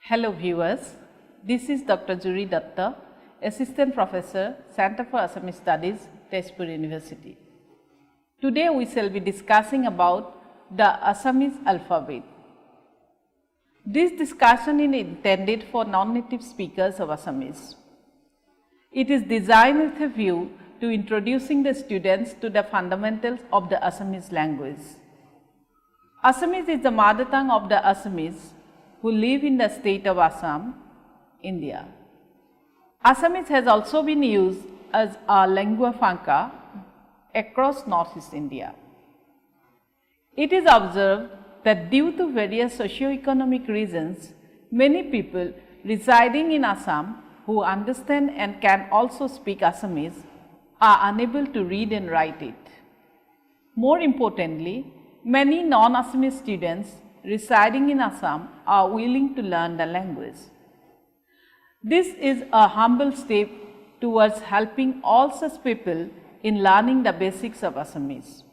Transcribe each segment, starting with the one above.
Hello viewers, this is Dr. Juri Datta, Assistant Professor, Center for Assamese Studies, Tezpur University. Today we shall be discussing about the Assamese alphabet. This discussion is intended for non-native speakers of Assamese. It is designed with a view to introducing the students to the fundamentals of the Assamese language. Assamese is the mother tongue of the Assamese who live in the state of Assam, India. Assamese has also been used as a lingua franca across northeast India. It is observed that due to various socio-economic reasons, many people residing in Assam who understand and can also speak Assamese are unable to read and write it. More importantly, many non-Assamese students residing in Assam are willing to learn the language. This is a humble step towards helping all such people in learning the basics of Assamese.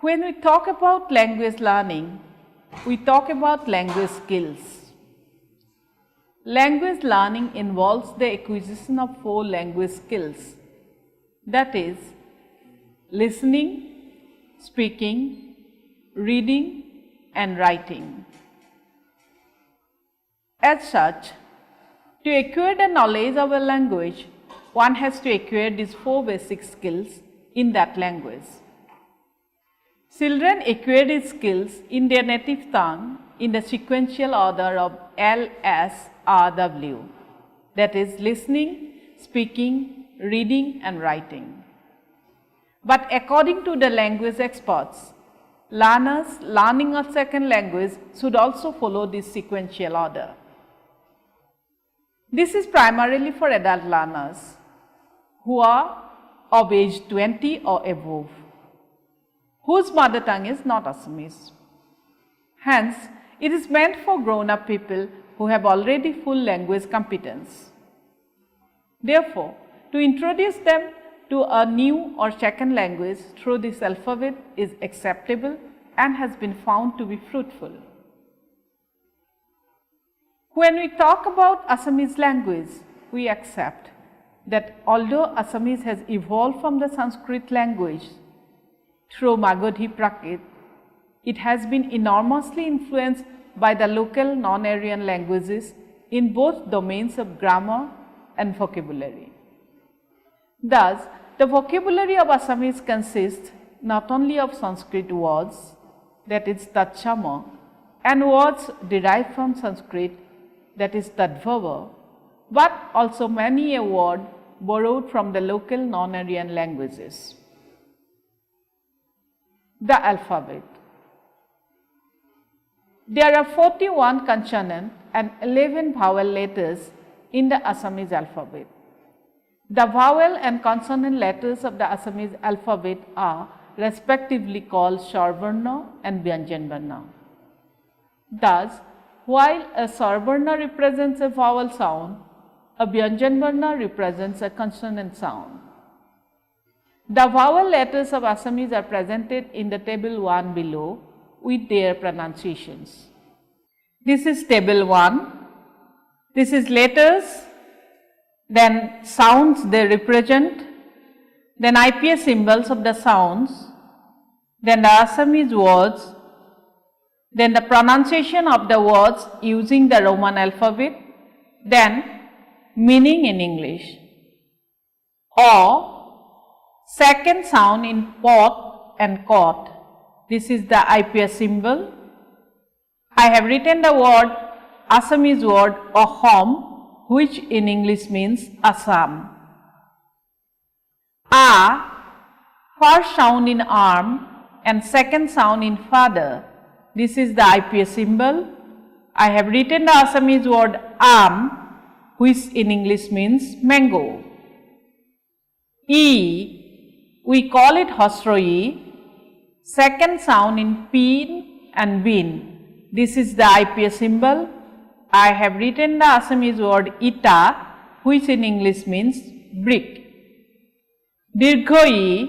When we talk about language learning, we talk about language skills. Language learning involves the acquisition of 4 language skills, that is, listening, speaking, reading and writing. As such, to acquire the knowledge of a language, one has to acquire these 4 basic skills in that language. Children acquire these skills in their native tongue in the sequential order of L, S, R, W, that is listening, speaking, reading and writing. But according to the language experts, learners learning a second language should also follow this sequential order. This is primarily for adult learners who are of age 20 or above, whose mother tongue is not Assamese. Hence, it is meant for grown-up people who have already full language competence. Therefore, to introduce them to a new or second language through this alphabet is acceptable and has been found to be fruitful. When we talk about Assamese language, we accept that although Assamese has evolved from the Sanskrit language through Magadhi Prakrit, it has been enormously influenced by the local non-Aryan languages in both domains of grammar and vocabulary. Thus, the vocabulary of Assamese consists not only of Sanskrit words, that is Tatchama, and words derived from Sanskrit, that is Tadbhava, but also many a word borrowed from the local non-Aryan languages. The alphabet. There are 41 consonant and 11 vowel letters in the Assamese alphabet. The vowel and consonant letters of the Assamese alphabet are respectively called Swarvarna and Vyanjanvarna. Thus, while a Swarvarna represents a vowel sound, a Vyanjanvarna represents a consonant sound. The vowel letters of Assamese are presented in the table 1 below with their pronunciations. This is table 1. This is letters, then sounds they represent, then IPS symbols of the sounds, then the Assamese words, then the pronunciation of the words using the Roman alphabet, then meaning in English, or second sound in pot and cot. This is the IPS symbol. I have written the word Assamese word Ahom, which in English means Assam. A, first sound in arm and second sound in father. This is the IPS symbol. I have written the Assamese word Am, which in English means mango. E, we call it Hosroi, second sound in peen and bin. This is the IPS symbol. I have written the Assamese word Ita, which in English means brick. Dirghoi,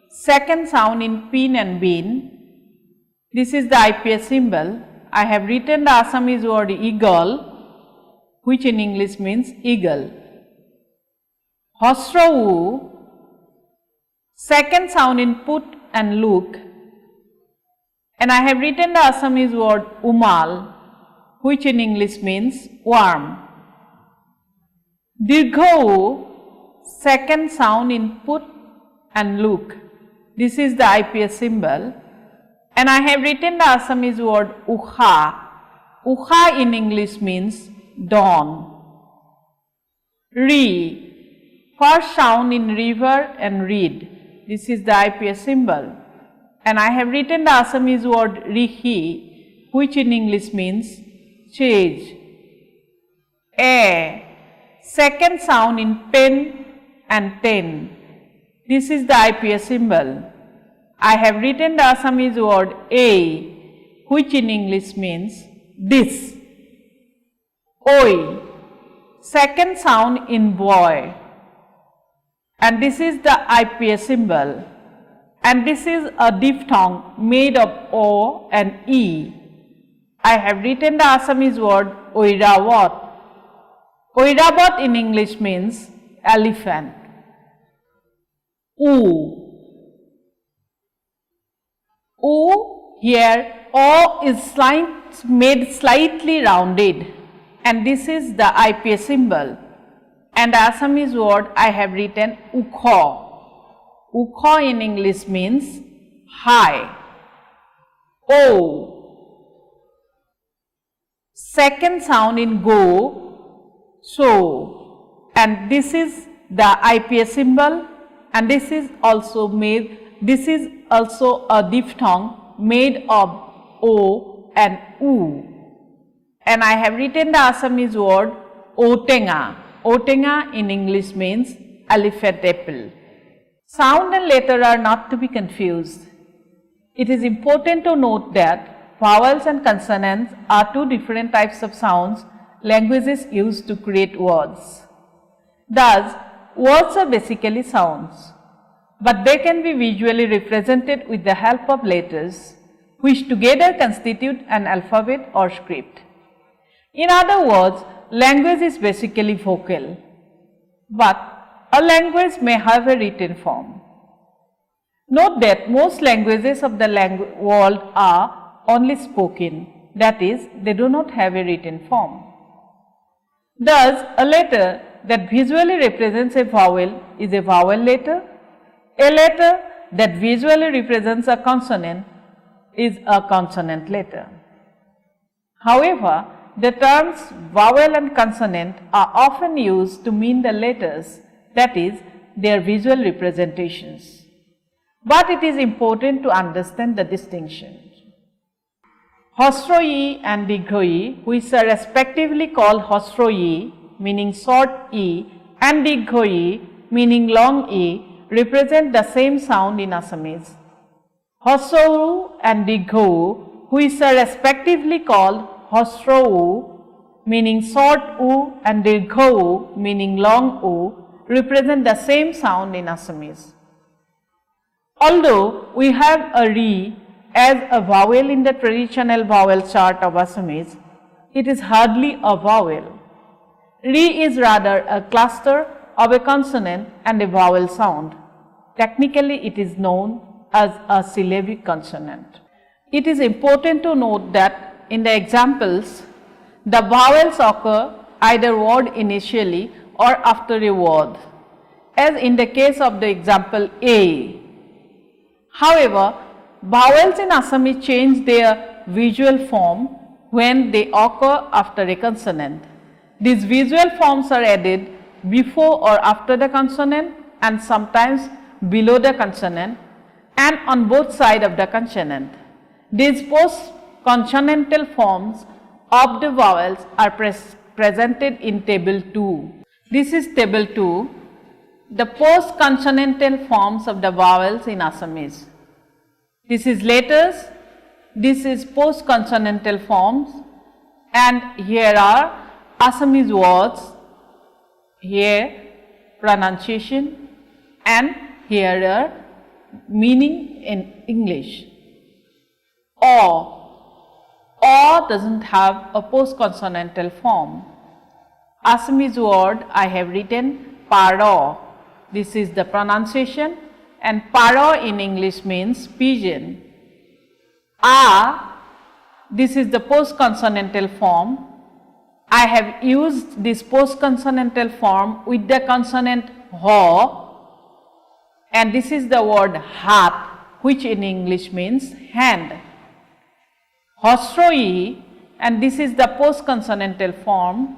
second sound in pin and bin. This is the IPS symbol. I have written the Assamese word eagle, which in English means eagle. Hosro u, second sound in put and look, and I have written the Assamese word umal, which in English means warm. Dirgha u, second sound in put and look. This is the IPS symbol, and I have written the Assamese word ukha. Ukha in English means dawn. Re, first sound in river and reed. This is the IPS symbol, and I have written the Assamese word rihi, which in English means change. A, second sound in pen and ten. This is the IPS symbol. I have written the Assamese word a, which in English means this. Oi, second sound in boy, and this is the IPS symbol, and this is a diphthong made of O and E. I have written the Assamese word oirawat. Oirawat in English means elephant. U. U, here O is made slightly rounded, and this is the IPS symbol, and the Assamese word I have written ukho. Ukho in English means high. O, second sound in go, so, and this is the IPS symbol, and this is also a diphthong made of O and U, and I have written the Assamese word otenga. Otenga in English means elephant apple. Sound and letter are not to be confused. It is important to note that vowels and consonants are two different types of sounds languages use to create words. Thus, words are basically sounds, but they can be visually represented with the help of letters, which together constitute an alphabet or script. In other words, language is basically vocal, but a language may have a written form. Note that most languages of the world are only spoken, that is, they do not have a written form. Thus, a letter that visually represents a vowel is a vowel letter. A letter that visually represents a consonant is a consonant letter. However, the terms vowel and consonant are often used to mean the letters, that is, their visual representations. But it is important to understand the distinction. Hosro e and Dirgha e, which are respectively called Hosro e, meaning short e, and Dirgha e, meaning long e, represent the same sound in Assamese. Hosro u and Dirgha u, which are respectively called Hosro u, meaning short u, and Dirgha u, meaning long u, represent the same sound in Assamese. Although we have a re as a vowel in the traditional vowel chart of Assamese, it is hardly a vowel. Re is rather a cluster of a consonant and a vowel sound. Technically, it is known as a syllabic consonant. It is important to note that in the examples, the vowels occur either word initially or after a word, as in the case of the example A. However, vowels in Assamese change their visual form when they occur after a consonant. These visual forms are added before or after the consonant and sometimes below the consonant and on both sides of the consonant. These post-consonantal forms of the vowels are presented in table 2. This is table 2, the post-consonantal forms of the vowels in Assamese. This is letters, this is post-consonantal forms, and here are Assamese words, here pronunciation, and here are meaning in English. O, O doesn't have a post-consonantal form. Assamese word I have written paro. This is the pronunciation, and paro in English means pigeon. A, this is the post-consonantal form. I have used this post-consonantal form with the consonant ho, and this is the word hat, which in English means hand. Hosroi, and this is the post-consonantal form.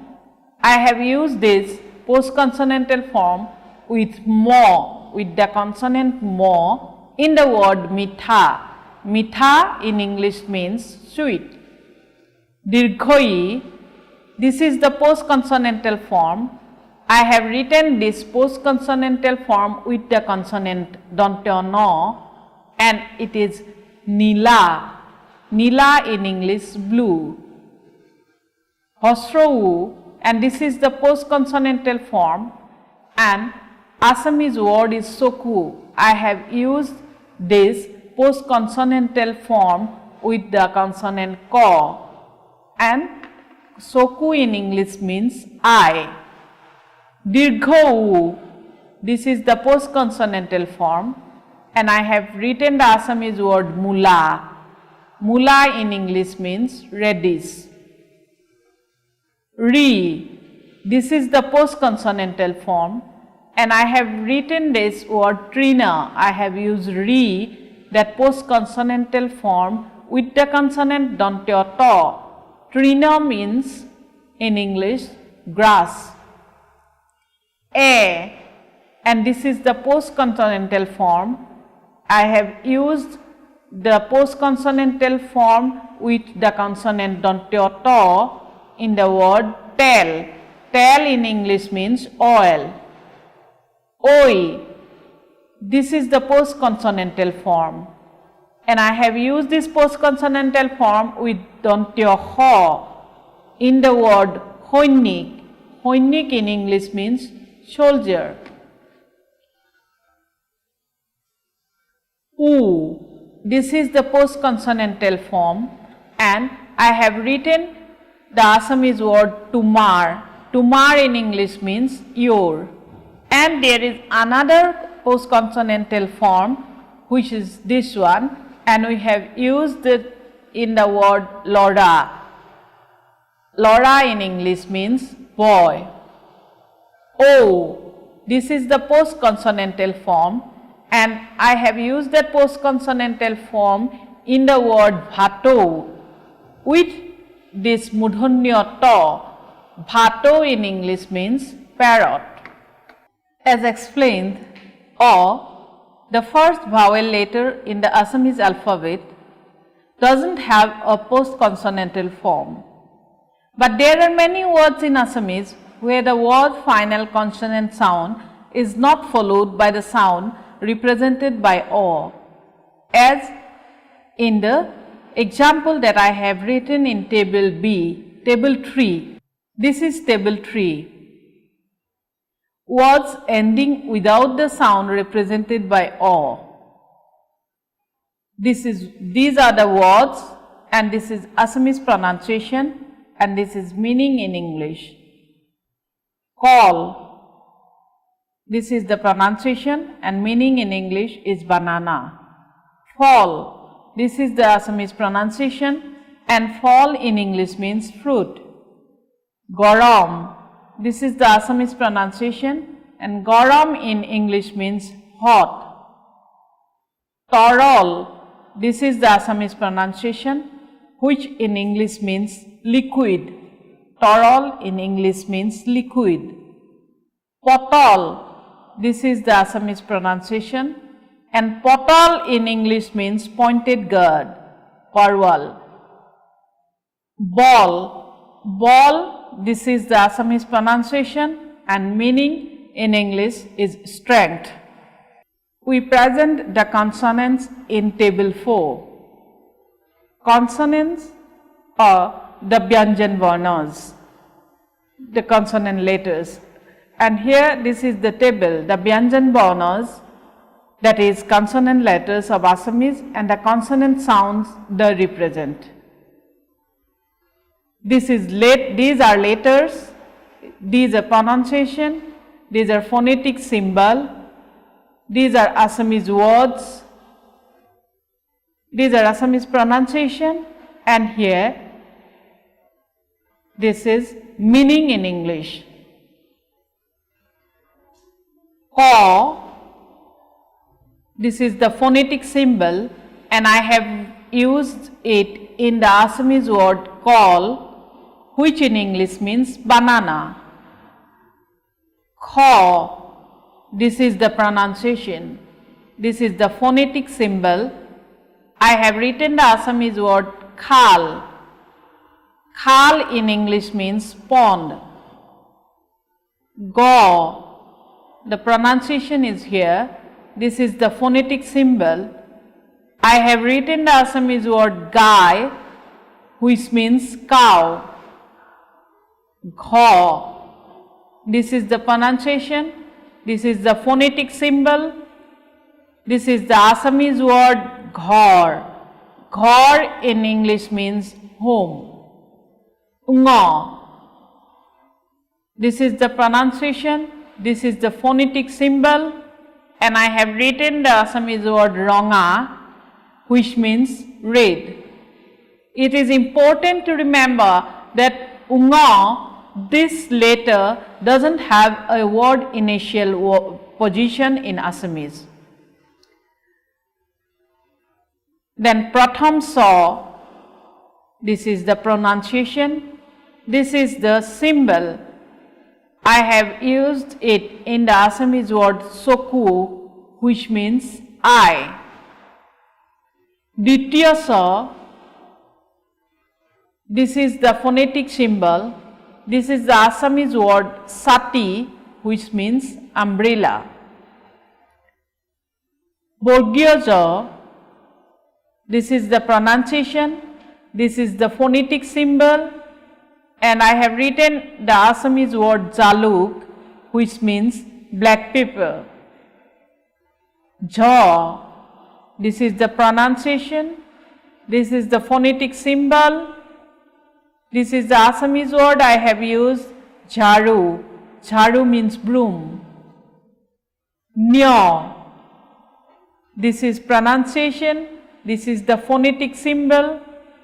I have used this post-consonantal form with mo, with the consonant mo in the word mitha. Mitha in English means sweet. Dirghoi, this is the post-consonantal form. I have written this post-consonantal form with the consonant dantya no, and it is nila. Nila in English blue. Hosrou, and this is the post-consonantal form, and Assamese word is soku. I have used this post-consonantal form with the consonant ko, and soku in English means I. Dirghou, this is the post-consonantal form, and I have written the Assamese word mula. Mula in English means radish. Ri, this is the post-consonantal form, and I have written this word trina. I have used ri, that post-consonantal form, with the consonant dantya to. Trina means in English grass. A, and this is the post-consonantal form. I have used the post-consonantal form with the consonant dantya to in the word tel. Tel in English means oil. Oi, this is the post-consonantal form, and I have used this post-consonantal form with dantya ho in the word hoinik. Hoinik in English means soldier. U, this is the post-consonantal form, and I have written the Assamese word tumar. Tumar in English means your. And there is another post-consonantal form, which is this one, and we have used it in the word lora. Lora in English means boy. O, this is the post-consonantal form, and I have used that post-consonantal form in the word bhato with this mudhanya to. Bhato in English means parrot. As explained, O, the first vowel letter in the Assamese alphabet, doesn't have a post-consonantal form. But there are many words in Assamese where the word final consonant sound is not followed by the sound represented by O, as in the example that I have written in table B, table 3. This is table 3. Words ending without the sound represented by O. These are the words, and this is Assamese pronunciation, and this is meaning in English. Call. This is the pronunciation, and meaning in English is banana. Fall. This is the Assamese pronunciation, and fall in English means fruit. Garam. This is the Assamese pronunciation, and garam in English means hot. Tarol. This is the Assamese pronunciation, which in English means liquid. Tarol in English means liquid. Potol. This is the Assamese pronunciation, and potol in English means pointed gourd, parwal. Ball. Ball, this is the Assamese pronunciation, and meaning in English is strength. We present the consonants in table 4. Consonants are the Vyanjan Varnas, the consonant letters. And here this is the table, the Vyanjan Varnas, that is consonant letters of Assamese, and the consonant sounds they represent. These are letters, these are pronunciation, these are phonetic symbol, these are Assamese words, these are Assamese pronunciation, and here this is meaning in English. Ka, this is the phonetic symbol, and I have used it in the Assamese word call, which in English means banana. Kha, this is the pronunciation, this is the phonetic symbol. I have written the Assamese word khal. Khal in English means pond. Ga, the pronunciation is here, this is the phonetic symbol. I have written the Assamese word gai, which means cow. Gha, this is the pronunciation, this is the phonetic symbol, this is the Assamese word ghar. Ghar in English means home. Nga, this is the pronunciation, this is the phonetic symbol, and I have written the Assamese word ranga, which means red. It is important to remember that unga, this letter doesn't have a word initial position in Assamese. Then pratham sa, this is the pronunciation, this is the symbol. I have used it in the Assamese word soku, which means eye. Ditya sa, this is the phonetic symbol, this is the Assamese word sati, which means umbrella. Borgya ja, this is the pronunciation, this is the phonetic symbol, and I have written the Assamese word jaluk, which means black pepper. Ja, this is the pronunciation, this is the phonetic symbol, this is the Assamese word I have used, jharu. Jharu means broom. Nya, this is pronunciation, this is the phonetic symbol.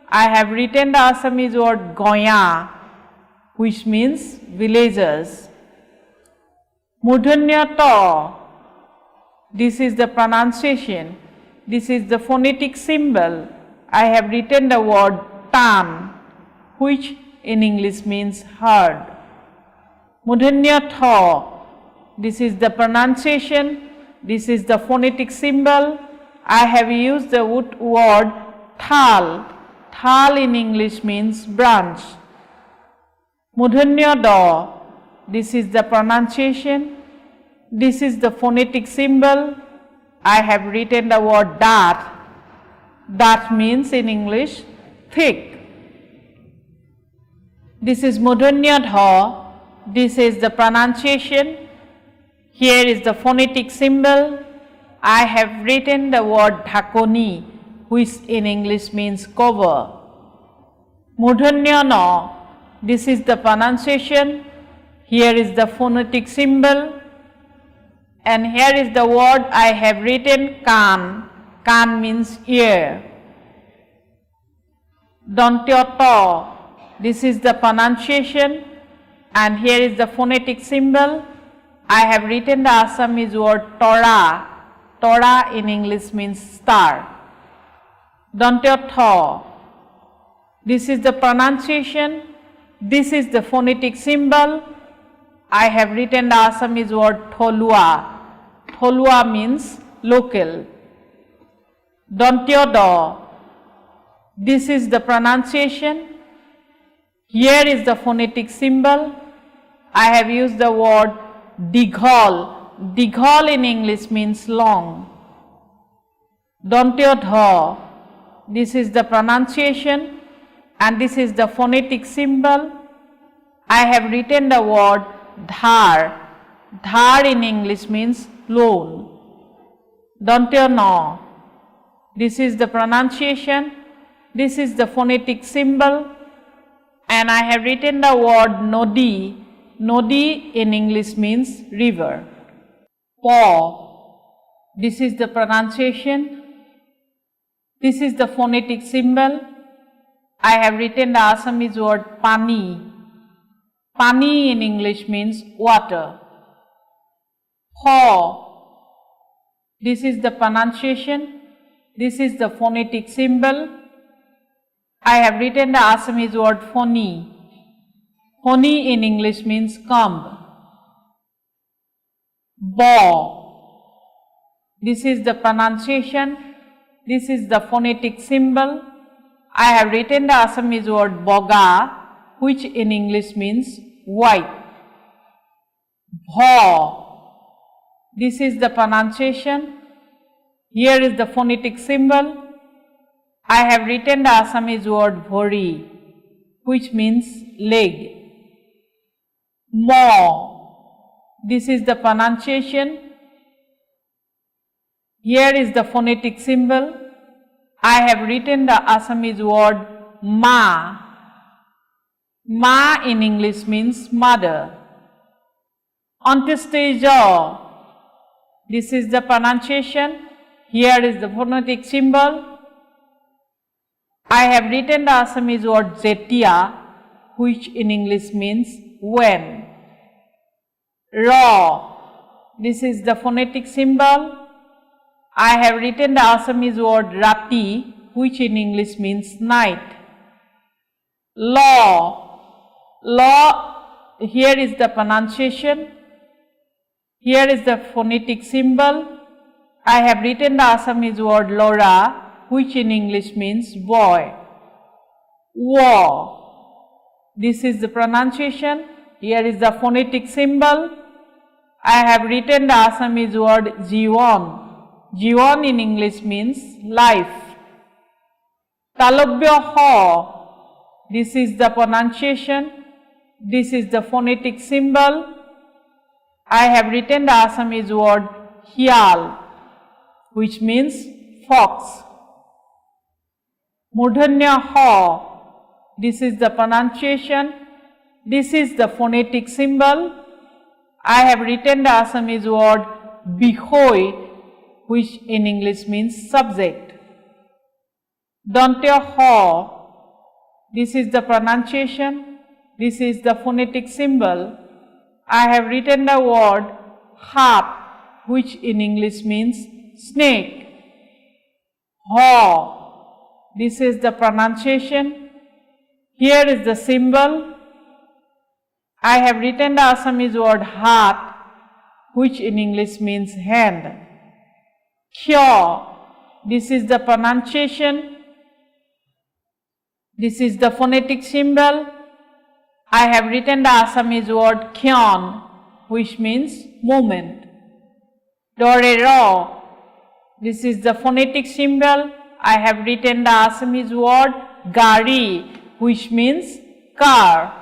I have written the Assamese word goya, which means villagers. Mudhanya ta, this is the pronunciation, this is the phonetic symbol. I have written the word tan, which in English means herd. Mudhanya tha, this is the pronunciation, this is the phonetic symbol. I have used the word thal. Thal in English means branch. Mudhanya da, this is the pronunciation, this is the phonetic symbol. I have written the word dat. Dat means in English thick. This is Mudhanya dha, this is the pronunciation, here is the phonetic symbol. I have written the word dhakoni, which in English means cover. Mudhanya na, this is the pronunciation, here is the phonetic symbol, and here is the word I have written kan. Kan means ear. Dantya ta, this is the pronunciation, and here is the phonetic symbol. I have written the Assamese word tora. Tora in English means star. Dantya tha, this is the pronunciation, this is the phonetic symbol. I have written the Assamese word tholua. Tholua means local. Dantya da, this is the pronunciation, here is the phonetic symbol. I have used the word dighal. Dighal in English means long. Dantya dha, this is the pronunciation, and this is the phonetic symbol. I have written the word dhar. Dhar in English means loan. Dantya na, this is the pronunciation, this is the phonetic symbol. and I have written the word Nodi. Nodi in English means river. Po, this is the pronunciation. This is the phonetic symbol. I have written the Assamese word Pani. Pani in English means water. Pho, this is the pronunciation. This is the phonetic symbol. I have written the Assamese word Phoni. Phoni in English means comb. Bo, this is the pronunciation. This is the phonetic symbol. I have written the Assamese word Boga, which in English means white. Bho, this is the pronunciation. Here is the phonetic symbol. I have written the Assamese word Bhori, which means leg. Mo, this is the pronunciation. Here is the phonetic symbol. I have written the Assamese word Ma. Ma in English means mother. Antestejo, this is the pronunciation. Here is the phonetic symbol. I have written the Assamese word Zetia, which in English means when. Ra, this is the phonetic symbol. I have written the Assamese word Rati, which in English means night. Law, here is the pronunciation. Here is the phonetic symbol. I have written the Assamese word Lora, which in English means boy. Wo, this is the pronunciation. Here is the phonetic symbol. I have written the Assamese word Jiwan. Jiwan in English means life. Talobya Ho, this is the pronunciation. This is the phonetic symbol. I have written the Assamese word Hial, which means fox. Murdhanya Ho, this is the pronunciation. This is the phonetic symbol. I have written the Assamese word Bihoi, which in English means subject. Dantya Ho, this is the pronunciation. This is the phonetic symbol. I have written the word Hap, which in English means snake. Ho, this is the pronunciation. Here is the symbol. I have written the Assamese word Hat, which in English means hand. Kyo, this is the pronunciation. This is the phonetic symbol. I have written the Assamese word Kyon, which means movement. Dorero, this is the phonetic symbol. I have written the Assamese word Gari, which means car.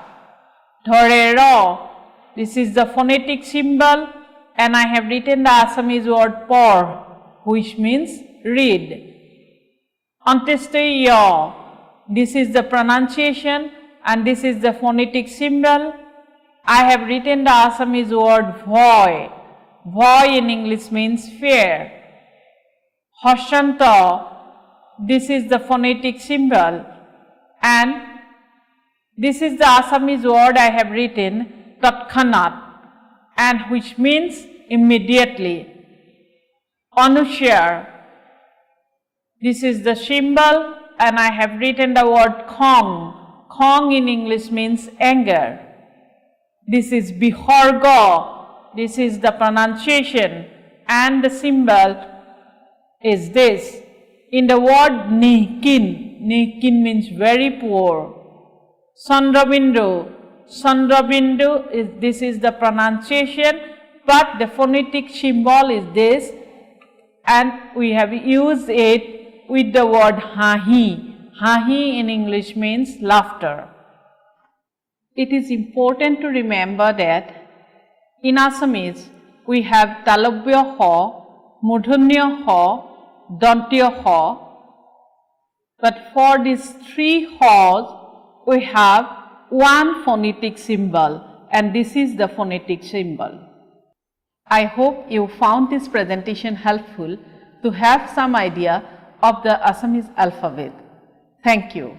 Dhorero, this is the phonetic symbol, and I have written the Assamese word Por, which means read. Antesteyo, this is the pronunciation, and this is the phonetic symbol. I have written the Assamese word Voi. Voi in English means fair. Hoshanta, this is the phonetic symbol, and this is the Assamese word I have written, Tatkhanat, and which means immediately. Anushar, this is the symbol, and I have written the word Khong. Khong in English means anger. This is Bihorgo, this is the pronunciation, and the symbol is this. In the word Nikin, Nikin means very poor. Sandrabindu, Sandrabindu, this is the pronunciation, but the phonetic symbol is this, and we have used it with the word Hahi. Hahi in English means laughter. It is important to remember that in Assamese we have Talobya Ho, Murdhanya Ho, Dantya Ho, but for these three Hos we have one phonetic symbol, and this is the phonetic symbol. I hope you found this presentation helpful to have some idea of the Assamese alphabet. Thank you.